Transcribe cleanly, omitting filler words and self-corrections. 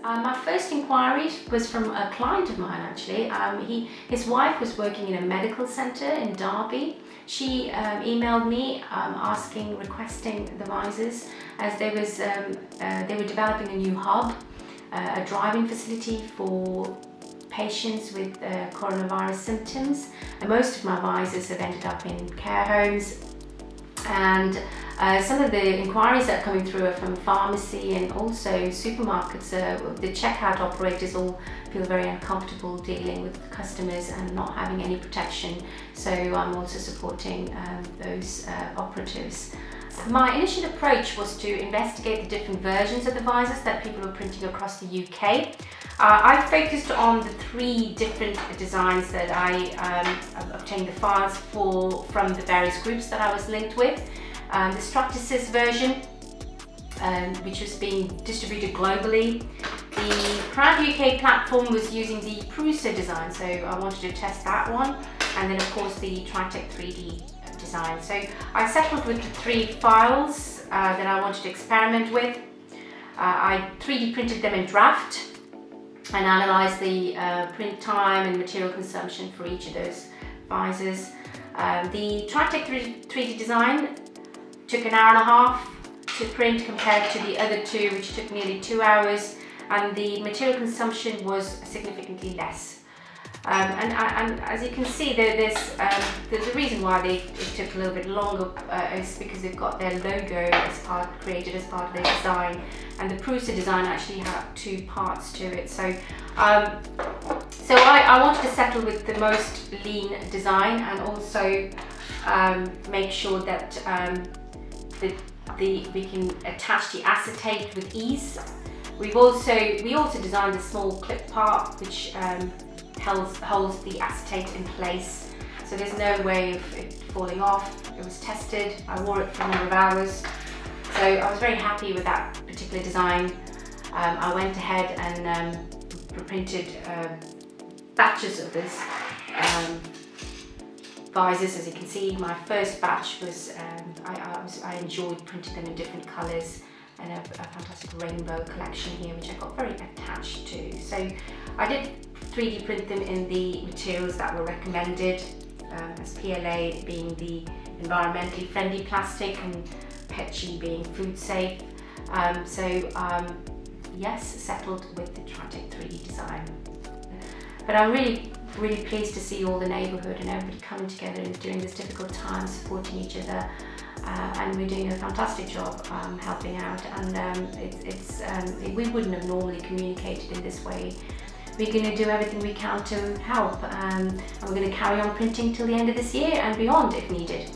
My first inquiry was from a client of mine actually. His wife was working in a medical centre in Derby. She emailed me requesting the visors as they were developing a new hub, a drive-in facility for patients with coronavirus symptoms. And most of my visors have ended up in care homes, and some of the inquiries that are coming through are from pharmacy and also supermarkets. The checkout operators all feel very uncomfortable dealing with customers and not having any protection, so I'm also supporting those operatives. My initial approach was to investigate the different versions of the visors that people were printing across the UK. I focused on the 3 different designs that I obtained the files from the various groups that I was linked with. The Stratasys version, which was being distributed globally. The Proud UK platform was using the Prusa design, so I wanted to test that one. And then of course the Tri-tech 3D design. So I settled with the 3 files that I wanted to experiment with. I 3D printed them in draft and analysed the print time and material consumption for each of those visors. The Tri-tech 3D design took an hour and a half to print compared to the other 2, which took nearly 2 hours, and the material consumption was significantly less. And as you can see, there's the reason why it took a little bit longer is because they've got their logo created as part of their design, and the Prusa design actually had 2 parts to it. So I wanted to settle with the most lean design and also make sure that we can attach the acetate with ease. We also designed a small clip part which holds the acetate in place, so there's no way of it falling off. It was tested, I wore it for a number of hours, so I was very happy with that particular design. I went ahead and printed batches of this visors. As you can see, my first batch was I enjoyed printing them in different colours, and a fantastic rainbow collection here which I got very attached to. So I did 3D print them in the materials that were recommended, as PLA being the environmentally friendly plastic and PETG being food safe. Yes, settled with the Tri-tech 3D design. But I'm really pleased to see all the neighbourhood and everybody coming together during this difficult time, supporting each other, and we're doing a fantastic job helping out. And we wouldn't have normally communicated in this way. We're going to do everything we can to help, and we're going to carry on printing till the end of this year and beyond if needed.